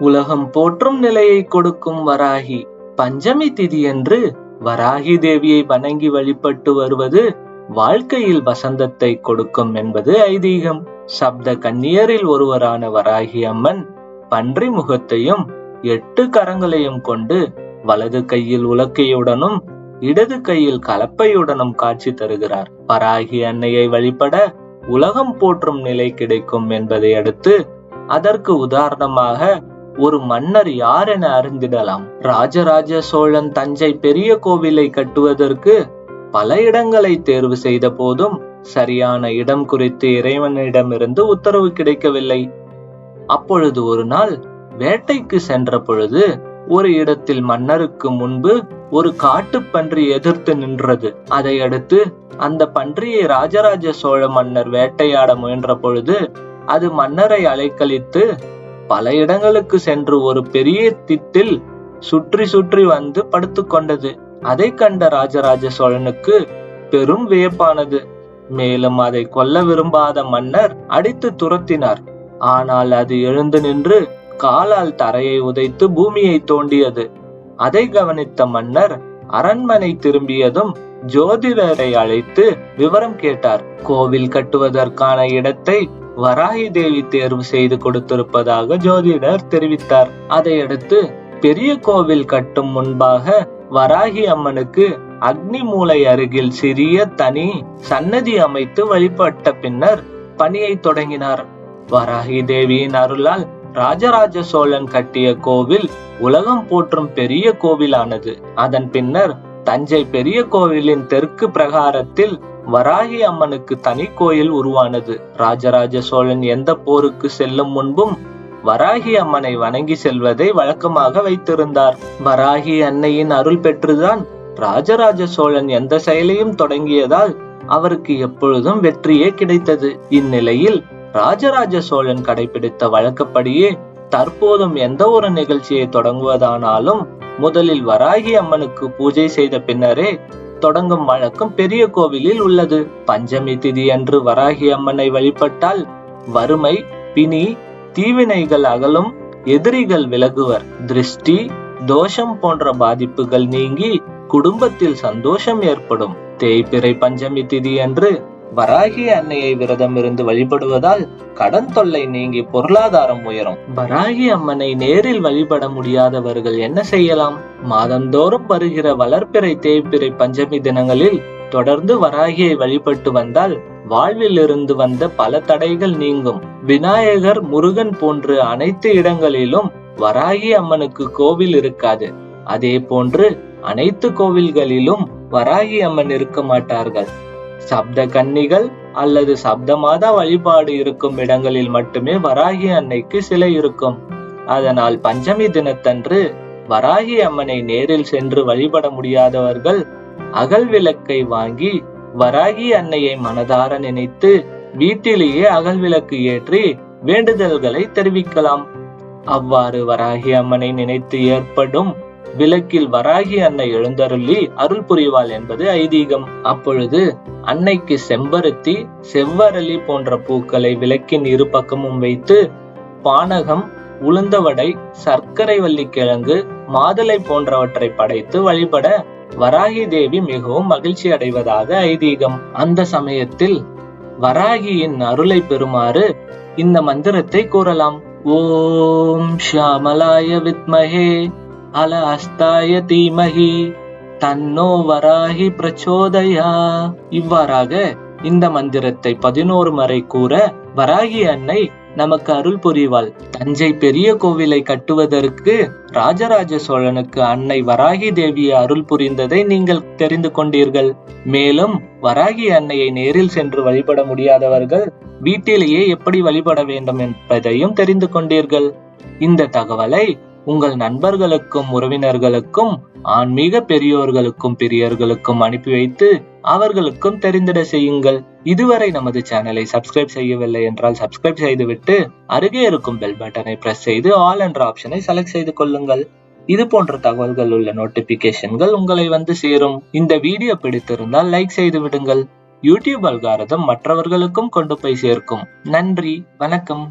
உலகம் போற்றும் நிலையை கொடுக்கும் வராகி. பஞ்சமி திதியன்று வராகி தேவியை வணங்கி வழிபட்டு வருவது வாழ்க்கையில் வசந்தத்தை கொடுக்கும் என்பது ஐதீகம். சப்த கன்னியரில் ஒருவரான வராகி அம்மன் பன்றி முகத்தையும் 8 கரங்களையும் கொண்டு வலது கையில் உலக்கையுடனும் இடது கையில் கலப்பையுடனும் காட்சி தருகிறார். வராகி அன்னையை வழிபட உலகம் போற்றும் நிலை கிடைக்கும் என்பதை அடுத்து அதற்கு உதாரணமாக ஒரு மன்னர் யார் என அறிந்திடலாம். ராஜராஜ சோழன் தஞ்சை பெரிய கோவிலை கட்டுவதற்கு பல இடங்களை தேர்வு செய்த போதும் சரியான இடம் குறித்து இறைவனிடமிருந்து உத்தரவு கிடைக்கவில்லை. அப்பொழுது ஒரு நாள் வேட்டைக்கு சென்ற பொழுது ஒரு இடத்தில் மன்னருக்கு முன்பு ஒரு காட்டுப்பன்றி எதிர்த்து நின்றது. அதை அடுத்து அந்த பன்றியை ராஜராஜ சோழ மன்னர் வேட்டையாட முயன்ற பொழுது அது மன்னரை அலைக்கழித்து பல இடங்களுக்கு சென்று ஒரு பெரிய திட்டில் சுற்றி சுற்றி வந்து படுத்து கொண்டது. அதை கண்ட ராஜராஜ சோழனுக்கு பெரும் வியப்பானது. மேலும் அதை கொல்ல விரும்பாத மன்னர் அடித்து துரத்தினார். ஆனால் அது எழுந்து நின்று காலால் தரையை உதைத்து பூமியை தோண்டியது. அதை கவனித்த மன்னர் அரண்மனை திரும்பியதும் ஜோதிடரை அழைத்து விவரம் கேட்டார். கோவில் கட்டுவதற்கான இடத்தை வராகி தேவி தேர்வு செய்து கொடுத்திருப்பதாக ஜோதிடர் தெரிவித்தார். அதையடுத்து பெரிய கோவில் கட்டும் முன்பாக வராகி அம்மனுக்கு அக்னி மூலை அருகில் சிறிய தனி சன்னதி அமைத்து வழிபட்ட பின்னர் பணியை தொடங்கினார். வராகி தேவியின் அருளால் ராஜராஜ சோழன் கட்டிய கோவில் உலகம் போற்றும் பெரிய கோவிலானது. அதன் பின்னர் தஞ்சை பெரிய கோவிலின் தெற்கு பிரகாரத்தில் வராகி அம்மனுக்கு தனி கோயில் உருவானது. ராஜராஜ சோழன் எந்த போருக்கு செல்லும் முன்பும் வராகி அம்மனை வணங்கி செல்வதை வழக்கமாக வைத்திருந்தார். வராகி அன்னையின் அருள் பெற்றுதான் ராஜராஜ சோழன் எந்த செயலையும் தொடங்கியதால் அவருக்கு எப்பொழுதும் வெற்றியே கிடைத்தது. இந்நிலையில் ராஜராஜ சோழன் கடைபிடித்த வழக்கப்படியே தற்போதும் எந்த ஒரு நிகழ்ச்சியை தொடங்குவதானாலும் முதலில் வராகி அம்மனுக்கு பூஜை செய்த பின்னரே தொடங்கும் வழக்கம் பெரிய கோவிலில் உள்ளது. பஞ்சமி திதி அன்று வராகி அம்மனை வழிபட்டால் வறுமை, பிணி, தீவினைகள் அகலும், எதிரிகள் விலகுவர், திருஷ்டி, தோஷம் போன்ற பாதிப்புகள் நீங்கி குடும்பத்தில் சந்தோஷம் ஏற்படும். தேய்பிறை பஞ்சமி திதி அன்று வராகி அன்னையை விரதம் இருந்து வழிபடுவதால் கடன் தொல்லை நீங்கி பொருளாதாரம் உயரும். வராகி அம்மனை நேரில் வழிபட முடியாதவர்கள் என்ன செய்யலாம்? மாதந்தோறும் வருகிற வளர்பிறை, தேய்பிறை பஞ்சமி தினங்களில் தொடர்ந்து வராகியை வழிபட்டு வந்தால் வாழ்வில் இருந்து வந்த பல தடைகள் நீங்கும். விநாயகர், முருகன் போன்று அனைத்து இடங்களிலும் வராகி அம்மனுக்கு கோவில் இருக்காது. அதே போன்று அனைத்து கோவில்களிலும் வராகி அம்மன் இருக்க மாட்டார்கள். சப்த கன்னிகள் அல்லது சப்த மாதா வழிபாடு இருக்கும் இடங்களில் மட்டுமே வராகி அன்னைக்கு சிலை இருக்கும். அதனால் பஞ்சமி தினத்தன்று வராகி அம்மனை நேரில் சென்று வழிபட முடியாதவர்கள் அகல் விளக்கை வாங்கி வராகி அன்னையை மனதார நினைத்து வீட்டிலேயே அகல் விளக்கு ஏற்றி வேண்டுதல்களை தெரிவிக்கலாம். அவ்வாறு வராகி அம்மனை நினைத்து ஏற்படும் விளக்கில் வராகி அன்னை எழுந்தருளி அருள் புரிவாள் என்பது ஐதீகம். அப்பொழுது அன்னைக்கு செம்பருத்தி, செவ்வரளி போன்ற பூக்களை விளக்கின் இரு பக்கமும் வைத்து பானகம், உளுந்தவடை, சர்க்கரை வள்ளி கிழங்கு, மாதுளை போன்றவற்றை படைத்து வழிபட வராகி தேவி மிகவும் மகிழ்ச்சி அடைவதாக ஐதீகம். அந்த சமயத்தில் வராகியின் அருளை பெறுமாறு இந்த மந்திரத்தை கூறலாம். ஓம் ஷாமலாய வித்மஹே அலஹஸ்தாய தீமஹி தன்னோ வராகி பிரச்சோதயா. இவ்வாறாக இந்த மந்திரத்தை 11 முறை கூற வராகி அன்னை நமக்கு அருள் புரிவாள். தஞ்சை பெரிய கோவிலை கட்டுவதற்கு ராஜராஜ சோழனுக்கு அன்னை வராகி தேவி அருள் புரிந்ததை நீங்கள் தெரிந்து கொண்டீர்கள். மேலும் வராகி அன்னையை நேரில் சென்று வழிபட முடியாதவர்கள் வீட்டிலேயே எப்படி வழிபட வேண்டும் என்பதையும் தெரிந்து கொண்டீர்கள். இந்த தகவலை உங்கள் நண்பர்களுக்கும் உறவினர்களுக்கும் ஆன்மீக பெரியோர்களுக்கும் பிரியர்களுக்கும் அனுப்பி வைத்து அவர்களுக்கும் தெரிந்திட செய்யுங்கள். இதுவரை நமது சேனலை சப்ஸ்கிரைப் செய்யவில்லை என்றால் சப்ஸ்கிரைப் செய்துவிட்டு அருகே இருக்கும் பெல் பட்டனை பிரஸ் செய்து ஆல் என்ற ஆப்ஷனை செலக்ட் செய்து கொள்ளுங்கள். இது போன்ற தகவல்கள் உள்ள நோட்டிபிகேஷன்கள் உங்களை வந்து சேரும். இந்த வீடியோ பிடித்திருந்தால் லைக் செய்து விடுங்கள். யூடியூப் அல்காரிதம் மற்றவர்களுக்கும் கொண்டு போய் சேர்க்கும். நன்றி, வணக்கம்.